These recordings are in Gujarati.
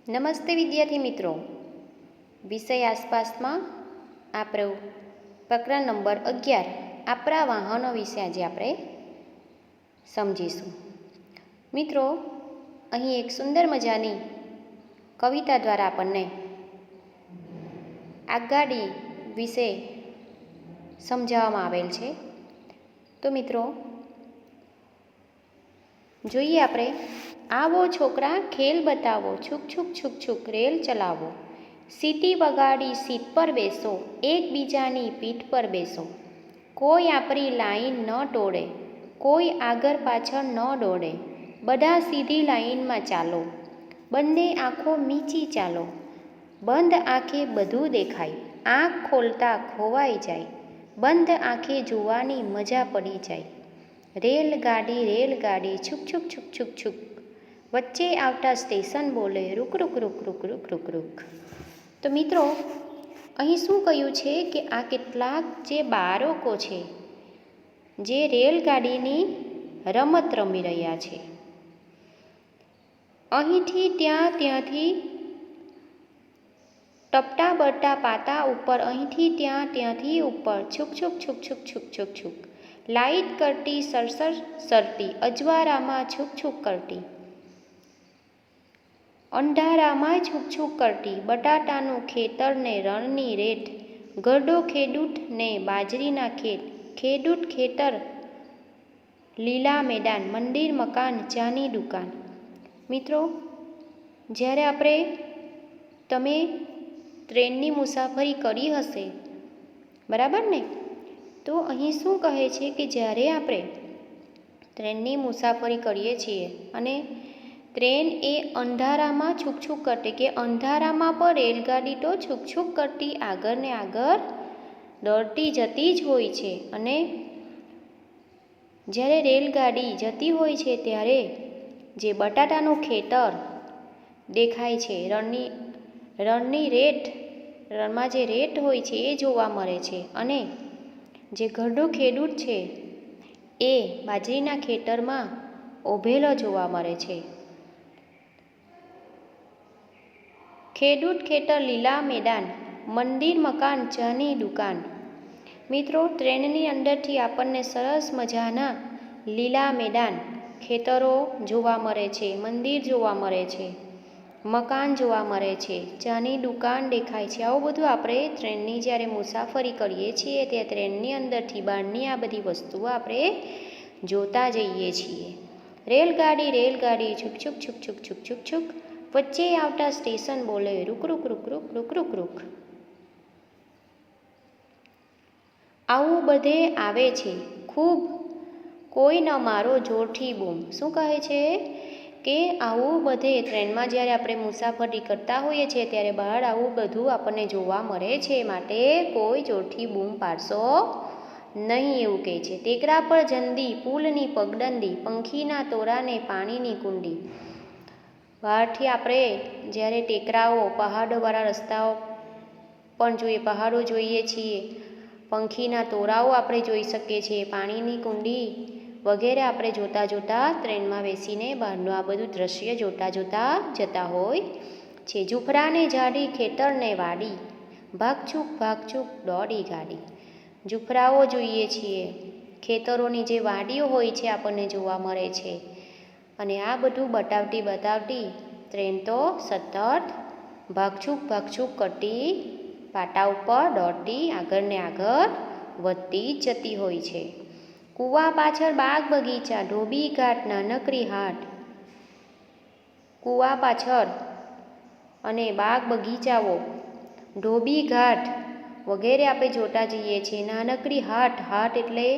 નમસ્તે વિદ્યાર્થી મિત્રો, વિષય આસપાસમાં આપણું પ્રકરણ નંબર 11 આપણા વાહનો વિશે આજે આપણે સમજીશું. મિત્રો, અહીં એક સુંદર મજાની કવિતા દ્વારા આપણને આગગાડી વિશે સમજાવવામાં આવેલ છે. તો મિત્રો જોઈએ આપણે. આવો છોકરા ખેલ બતાવો, છૂક છૂક છૂક છૂક રેલ ચલાવો, સીટી વગાડી સીટ પર બેસો, એકબીજાની પીઠ પર બેસો, કોઈ આપણી લાઈન ન તોડે, કોઈ આગળ પાછળ ન દોડે, બધા સીધી લાઈનમાં ચાલો, બંને આંખો મીચી ચાલો, બંધ આંખે બધું દેખાય, આંખ ખોલતા ખોવાઈ જાય, બંધ આંખે જોવાની મજા પડી જાય, રેલગાડી છુક છુક છુક છુક છુક, વચ્ચે આવતા સ્ટેશન બોલે રૂક રૂક રૂક રૂક રૂક રૂક રૂક. તો મિત્રો અહીં શું કહ્યું છે કે આ કેટલાક જે બાળકો છે જે રેલગાડીની રમત રમી રહ્યા છે. અહીંથી ત્યાં, ત્યાંથી ટપટા બળતા પાટા ઉપર, અહીંથી ત્યાં, ત્યાંથી ઉપર, છુક છુક છુક છુક છુક છુક છુક, લાઈટ કરતી સરસર સરતી, અજવાળામાં છૂક છૂક કરતી, અંધારામાં છૂક છૂક કરતી, બટાટાનું ખેતર ને રણની રેત, ગરડો ખેડૂત ને બાજરીના ખેત, ખેડૂત ખેતર લીલા મેદાન, મંદિર મકાન ચાની દુકાન. મિત્રો, જ્યારે તમે ટ્રેનની મુસાફરી કરી હશે, બરાબર ને? તો અહીં શું કહે છે કે જ્યારે આપણે ટ્રેનની મુસાફરી કરીએ છીએ અને ટ્રેન એ અંધારામાં છૂક છૂક કરતી, કે અંધારામાં પણ રેલગાડી તો છૂક છૂક કરતી આગળ ને આગળ દોડતી જતી જ હોય છે. અને જ્યારે રેલગાડી જતી હોય છે ત્યારે જે બટાટાનું ખેતર દેખાય છે, રણની રેત, રણમાં જે રેત હોય છે એ જોવા મળે છે, અને જે ગરડો ખેડૂત છે એ બાજરીના ખેતરમાં ઊભેલો જોવા મળે છે. ખેડૂત ખેતર લીલા મેદાન, મંદિર મકાન ચાની દુકાન. મિત્રો, ટ્રેનની અંદરથી આપણને સરસ મજાના લીલા મેદાન, ખેતરો જોવા મળે છે, મંદિર જોવા મળે છે, મકાન જોવા મળે છે, ચાની દુકાન દેખાય છે. આવું બધું આપણે ટ્રેનની જ્યારે મુસાફરી કરીએ છીએ તે ટ્રેનની અંદરથી બહારની આ બધી વસ્તુઓ આપણે જોતા જઈએ છીએ. રેલગાડી છુક છુક છુક છુક છુક છુક છુક, વચ્ચે આવતા સ્ટેશન બોલે રૂક રૂક રૂક રૂક રૂક રૂક રૂક. આવું બધે આવે છે ખૂબ, કોઈ ન મારો જોરથી બૂમ. શું કહે છે કે આવું બધે ટ્રેનમાં જ્યારે આપણે મુસાફરી કરતા હોઈએ છીએ ત્યારે બહાર આવું બધું આપણને જોવા મળે છે, માટે કોઈ જોરથી બૂમ પાડશો નહીં, એવું કહે છે. ટેકરા પર જંદી, પુલની પગદંડી, પંખીના તોરાને પાણીની કુંડી. બહારથી આપણે જ્યારે ટેકરાઓ, પહાડોવાળા રસ્તાઓ પણ જોઈએ, પહાડો જોઈએ છીએ, પંખીના તોરાઓ આપણે જોઈ શકીએ છીએ, પાણીની કુંડી વગેરે આપણે જોતા જોતા ટ્રેનમાં બેસીને બહારનું આ બધું દ્રશ્ય જોતા જોતા જતા હોય છે. ઝૂંપડાને ઝાડી, ખેતરને વાડી, ભાગછૂક દોડી ગાડી. ઝૂંપડાઓ જોઈએ છીએ, ખેતરોની જે વાડીઓ હોય છે આપણને જોવા મળે છે, અને આ બધું બતાવતી ટ્રેન તો સતત ભાગછૂક કરતી પાટા ઉપર દોડતી આગળ ને આગળ વધતી જતી હોય છે. કૂવા પાછળ બાગ બગીચા, ધોબી ઘાટ, નાનકડી હાટ. કૂવા પાછળ અને બાગ બગીચાઓ, ધોબી ઘાટ વગેરે આપણે જોતા જઈએ છીએ. નાનકડી હાટ એટલે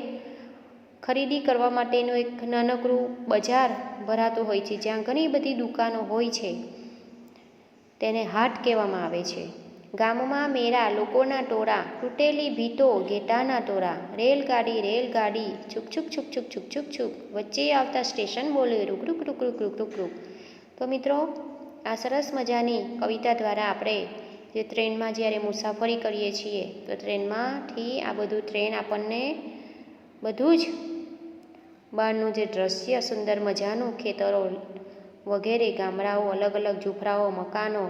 ખરીદી કરવા માટેનું એક નાનકડું બજાર ભરાતું હોય છે, જ્યાં ઘણી બધી દુકાનો હોય છે, તેને હાટ કહેવામાં આવે છે. ગામમાં મેળા, લોકોના ટોળા, તૂટેલી ભીતો, ઘેટાના ટોળા. રેલગાડી છુક છુક છુક છુક છુક છુક છુક, વચ્ચે આવતા સ્ટેશન બોલે રૂક રૂક રૂક રૂક રૂક રૂક રૂક. તો મિત્રો, આ સરસ મજાની કવિતા દ્વારા આપણે જે ટ્રેનમાં જ્યારે મુસાફરી કરીએ છીએ તો ટ્રેનમાંથી આ બધું ટ્રેન આપણને બધું જ બહારનું જે દ્રશ્ય સુંદર મજાનું, ખેતરો વગેરે ગામડાઓ, અલગ અલગ ઝૂંપડાઓ, મકાનો,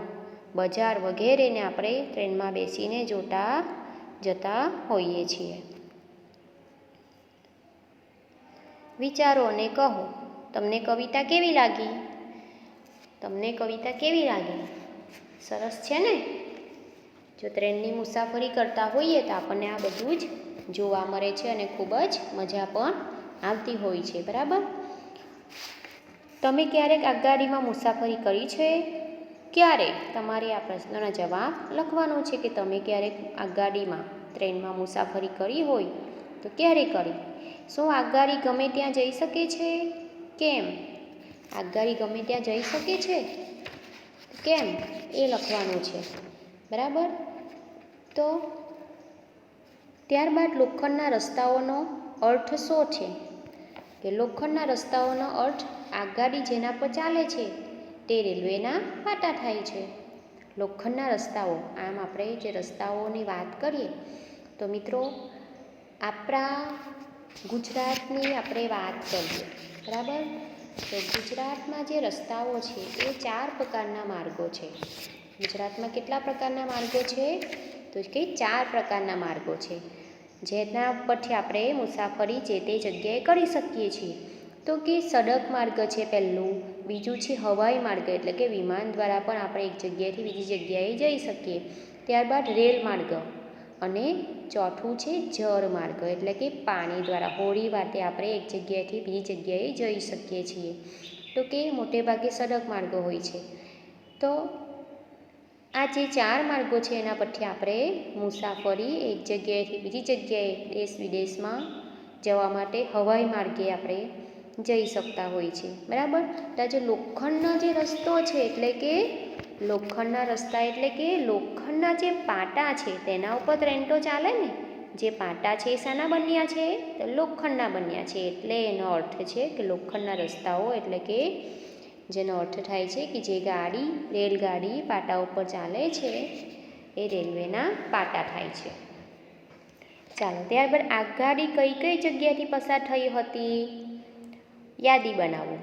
બજાર વગેરેને આપણે ટ્રેનમાં બેસીને જોતા જતા હોઈએ છીએ. વિચારો અને કહો, તમને કવિતા કેવી લાગી? તમને કવિતા કેવી લાગી? સરસ છે ને? જો ટ્રેનની મુસાફરી કરતા હોઈએ તો આપણને આ બધું જ જોવા મળે છે અને ખૂબ જ મજા પણ આવતી હોય છે. બરાબર? તમે ક્યારેક આગગાડીમાં મુસાફરી કરી છે? ક્યારે? તમારે આ પ્રશ્નનો જવાબ લખવાનો છે કે તમે ક્યારેક આગગાડીમાં, ટ્રેનમાં મુસાફરી કરી હોય તો ક્યારે કરી? શું આગગાડી ગમે ત્યાં જઈ શકે છે? કેમ? આગગાડી ગમે ત્યાં જઈ શકે છે? કેમ? એ લખવાનું છે. બરાબર? તો ત્યારબાદ લોખંડના રસ્તાઓનો અર્થ શું છે? કે લોખંડના રસ્તાઓનો અર્થ આગગાડી જેના પર ચાલે છે તે રેલવેના પાટા થાય છે. લોખંડના રસ્તાઓ, આમ આપણે જે રસ્તાઓની વાત કરીએ તો મિત્રો આપણા ગુજરાતની આપણે વાત કરીએ. બરાબર? તો ગુજરાતમાં જે રસ્તાઓ છે એ 4 પ્રકારના માર્ગો છે. ગુજરાતમાં કેટલા પ્રકારના માર્ગો છે? તો કે 4 પ્રકારના માર્ગો છે, જેના પરથી આપણે મુસાફરી જે તે જગ્યાએ કરી શકીએ છીએ. તો કે સડક માર્ગ છે પહેલું, બીજું છે હવાઈ માર્ગ એટલે કે વિમાન દ્વારા પણ આપણે એક જગ્યાએથી બીજી જગ્યાએ જઈ શકીએ. ત્યારબાદ રેલ માર્ગ અને ચોથું છે જળ માર્ગ એટલે કે પાણી દ્વારા, હોડી વાટે આપણે એક જગ્યાએથી બીજી જગ્યાએ જઈ શકીએ છીએ. તો કે મોટે ભાગે સડક માર્ગો હોય છે. તો આ જે 4 માર્ગો છે એના પરથી આપણે મુસાફરી એક જગ્યાએથી બીજી જગ્યાએ, દેશ વિદેશમાં જવા માટે હવાઈ માર્ગે આપણે જઈ શકતા હોય છે. બરાબર? તો આ જે લોખંડનો જે રસ્તો છે એટલે કે લોખંડના રસ્તા એટલે કે લોખંડના જે પાટા છે તેના ઉપર ટ્રેન તો ચાલે ને. જે પાટા છે એ શાના બન્યા છે? તો લોખંડના બન્યા છે. એટલે એનો અર્થ છે કે લોખંડના રસ્તાઓ એટલે કે જેનો અર્થ થાય છે કે જે ગાડી, રેલગાડી પાટા ઉપર ચાલે છે એ રેલવેના પાટા થાય છે. ચાલો, ત્યારબાદ આગગાડી કઈ કઈ જગ્યાએથી પસાર થઈ હતી? યાદી બનાવો.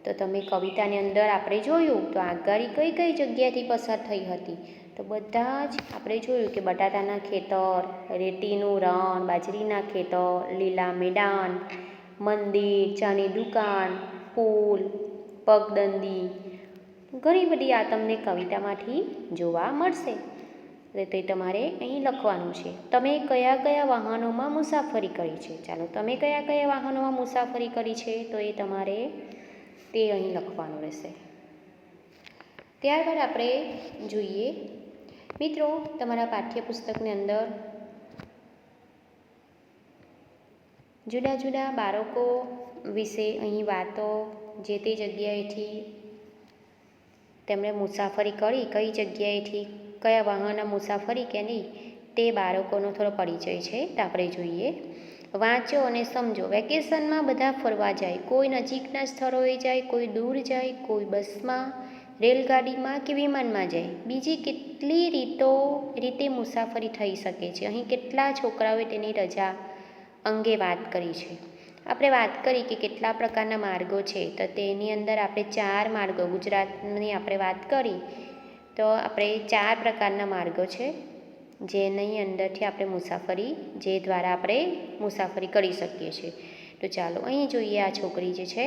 તો તમે કવિતાની અંદર આપણે જોયું તો આગગાડી કઈ કઈ જગ્યાએથી પસાર થઈ હતી? તો બધા જ આપણે જોયું કે બટાટાના ખેતર, રેતીનું રણ, બાજરીના ખેતર, લીલા મેદાન, મંદિર, ચાની દુકાન, પુલ, પગદંડી, ઘણી બધી આ તમને કવિતામાંથી જોવા મળશે. તો એ તમારે અહીં લખવાનું છે. તમે કયા કયા વાહનોમાં મુસાફરી કરી છે? ચાલો, તમે કયા કયા વાહનોમાં મુસાફરી કરી છે? તો એ તમારે તે અહીં લખવાનું રહેશે. ત્યારબાદ આપણે જોઈએ મિત્રો તમારા પાઠ્યપુસ્તકની અંદર જુદા જુદા બાળકો વિશે અહીં વાતો, જે તે જગ્યાએથી તેમણે મુસાફરી કરી, કઈ જગ્યાએથી કયા વાહનના મુસાફરી કે નહીં તે બાળકોનો થોડો પરિચય છે તો આપણે જોઈએ. વાંચો અને સમજો. વેકેશનમાં બધા ફરવા જાય, કોઈ નજીકના સ્થળોએ જાય, કોઈ દૂર જાય, કોઈ બસમાં, રેલગાડીમાં કે વિમાનમાં જાય. બીજી કેટલી રીતે મુસાફરી થઈ શકે છે. અહીં કેટલા છોકરાઓએ તેની રજા અંગે વાત કરી છે. આપણે વાત કરી કે કેટલા પ્રકારના માર્ગો છે તો તેની અંદર આપણે 4 માર્ગો, ગુજરાતની આપણે વાત કરી તો આપણે 4 પ્રકારના માર્ગો છે જેની અંદરથી આપણે મુસાફરી, જે દ્વારા આપણે મુસાફરી કરી શકીએ છીએ. તો ચાલો અહીં જોઈએ. આ છોકરી જે છે,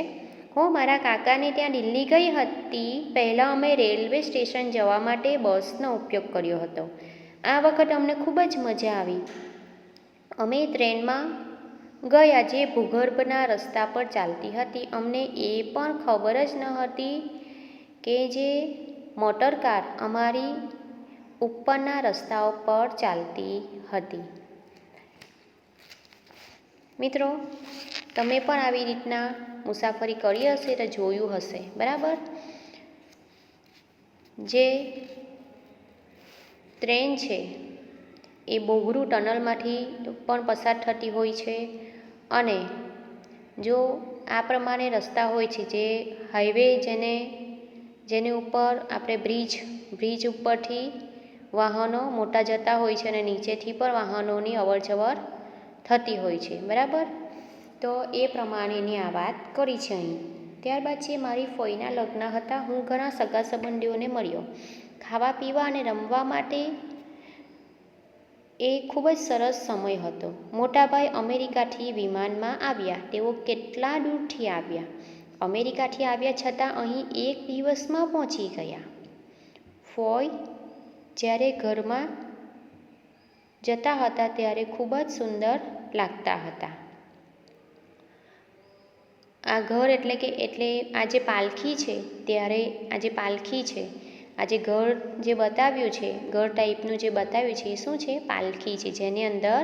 હું મારા કાકાને ત્યાં દિલ્હી ગઈ હતી. પહેલાં અમે રેલવે સ્ટેશન જવા માટે બસનો ઉપયોગ કર્યો હતો. આ વખતે અમને ખૂબ જ મજા આવી. અમે ટ્રેનમાં ગયા જે ભૂગર્ભના રસ્તા પર ચાલતી હતી. અમને એ પણ ખબર જ ન હતી કે જે મોટરકાર અમારી ઉપરના રસ્તાઓ પર ચાલતી હતી. મિત્રો, તમે પણ આવી રીતના મુસાફરી કરી હશે તો જોયું હશે. બરાબર? જે ટ્રેન છે એ બોગરું ટનલમાંથી પણ પસાર થતી હોય છે અને જો આ પ્રમાણે રસ્તા હોય છે જે હાઈવે જેની ઉપર આપણે બ્રિજ ઉપરથી વાહનો મોટા જતા હોય છે અને નીચેથી પણ વાહનોની અવરજવર થતી હોય છે. બરાબર? તો એ પ્રમાણેની આ વાત કરી છે અહીં. ત્યારબાદ છે મારી ફોઈના લગ્ન હતા. હું ઘણા સગા સંબંધીઓને મળ્યો. ખાવા પીવા અને રમવા માટે એ ખૂબ જ સરસ સમય હતો. મોટાભાઈ અમેરિકાથી વિમાનમાં આવ્યા. તેઓ કેટલા દૂરથી આવ્યા. અમેરિકાથી આવ્યા છતાં અહીં એક દિવસમાં પહોંચી ગયા. ફોઈ જ્યારે ઘરમાં જતા હતા ત્યારે ખૂબ જ સુંદર લાગતા હતા. આ ઘર એટલે આ જે પાલખી છે ત્યારે આ જે પાલખી છે, આ જે ઘર જે બતાવ્યું છે, ઘર ટાઈપનું જે બતાવ્યું છે એ શું છે? પાલખી છે, જેની અંદર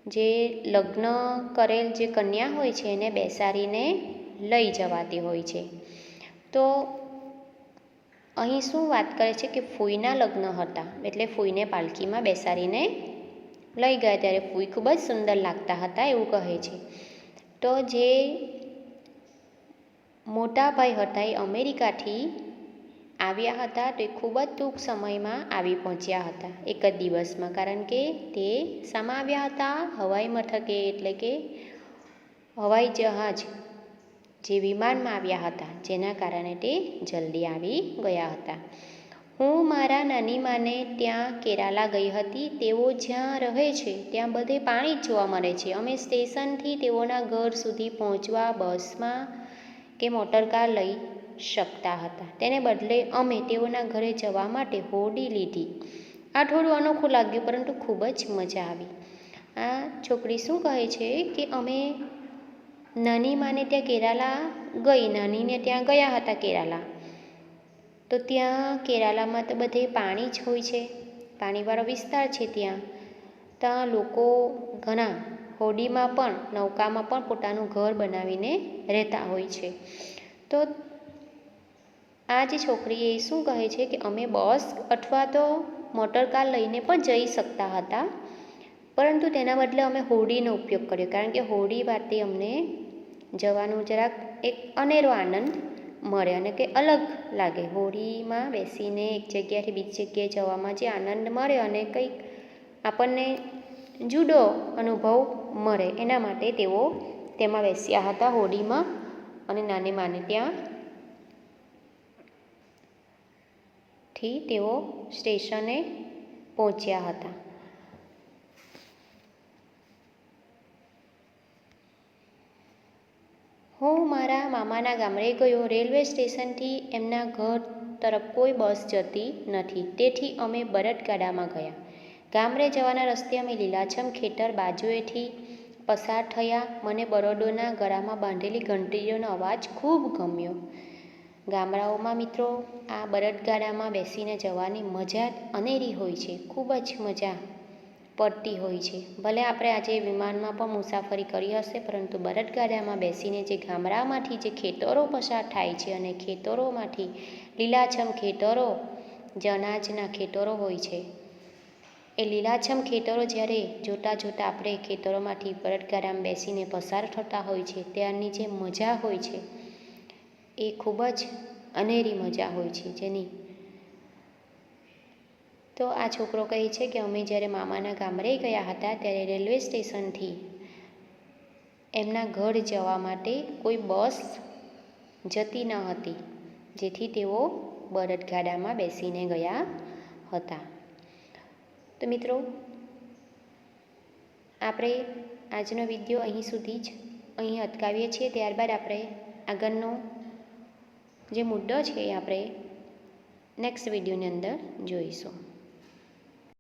જે લગ્ન કરેલ જે કન્યા હોય છે એને બેસાડીને લઈ જવાતી હોય છે. તો અહીં શું વાત કરે છે કે ફોઈના લગ્ન હતા, એટલે ફોઈને પાલખીમાં બેસાડીને લઈ ગયા ત્યારે ફોઈ ખૂબ જ સુંદર લાગતા હતા એવું કહે છે. તો જે મોટા ભાઈ હતા એ અમેરિકાથી આવ્યા હતા. તો એ ખૂબ જ ટૂંક સમયમાં આવી પહોંચ્યા હતા, એક જ દિવસમાં. કારણ કે તે શામાં આવ્યા હતા? હવાઈ મથકે, એટલે કે હવાઈ જહાજ જે વિમાનમાં આવ્યા હતા, જેના કારણે તે જલ્દી આવી ગયા હતા. હું મારા નાની માને ત્યાં કેરાલા ગઈ હતી. તેઓ જ્યાં રહે છે ત્યાં બધે પાણી જ જોવા મળે છે. અમે સ્ટેશનથી તેઓના ઘર સુધી પહોંચવા બસમાં કે મોટરકાર લઈ શકતા હતા. તેને બદલે અમે તેઓના ઘરે જવા માટે હોડી લીધી. આ થોડું અનોખું લાગ્યું, પરંતુ ખૂબ જ મજા આવી. આ છોકરી શું કહે છે કે અમે નાની માને ત્યાં કેરાલા ગઈ, નાનીને ત્યાં ગયા હતા કેરાલા. તો ત્યાં કેરાલામાં તો બધે પાણી જ હોય છે, પાણીવાળો વિસ્તાર છે. ત્યાં લોકો ઘણા હોડીમાં પણ, નૌકામાં પણ પોતાનું ઘર બનાવીને રહેતા હોય છે. તો આ જે છોકરી એ શું કહે છે કે અમે બસ અથવા તો મોટરકાર લઈને પણ જઈ શકતા હતા, પરંતુ તેના બદલે અમે હોડીનો ઉપયોગ કર્યો. કારણ કે હોડી વાતે અમને જવાનું જરાક એક અનેરો આનંદ મળે અને કે અલગ લાગે. હોડીમાં બેસીને એક જગ્યાએથી બીજી જગ્યાએ જવામાં જે આનંદ મળે અને કંઈક આપણને જુદો અનુભવ મળે, એના માટે તેઓ તેમાં બેસ્યા હતા હોડીમાં અને નાની માને ત્યાંથી તેઓ સ્ટેશને પહોંચ્યા હતા. હું મારા મામાના ગામડે ગયો. રેલવે સ્ટેશનથી એમના ઘર તરફ કોઈ બસ જતી નથી, તેથી અમે બળદગાડામાં ગયા. ગામડે જવાના રસ્તે અમે લીલાછમ ખેતર બાજુએથી પસાર થયા. મને બળદોના ગળામાં બાંધેલી ઘંટડીઓનો અવાજ ખૂબ ગમ્યો. ગામડાઓમાં મિત્રો આ બળદગાડામાં બેસીને જવાની મજા જ અનેરી હોય છે, ખૂબ જ મજા પડતી હોય છે. ભલે આપણે આજે વિમાનમાં પણ મુસાફરી કરી હશે, પરંતુ બળદગાડામાં બેસીને જે ગામડામાંથી જે ખેતરો પસાર થાય છે અને ખેતરોમાંથી લીલાછમ ખેતરો, જે અનાજના ખેતરો હોય છે, એ લીલાછમ ખેતરો જ્યારે જોતાં જોતાં આપણે ખેતરોમાંથી બળદગાડામાં બેસીને પસાર થતા હોય છે, ત્યારની જે મજા હોય છે એ ખૂબ જ અનેરી મજા હોય છે. તો આ છોકરો કહે છે કે અમે જ્યારે મામાના ગામડે ગયા હતા ત્યારે રેલવે સ્ટેશનથી એમના ઘર જવા માટે કોઈ બસ જતી ન હતી, જેથી તેઓ બળદગાડામાં બેસીને ગયા હતા. તો મિત્રો આપણે આજનો વિડીયો અહીં અટકાવીએ છીએ. ત્યારબાદ આપણે આગળનો જે મુદ્દો છે એ આપણે નેક્સ્ટ વિડીયોની અંદર જોઈશું.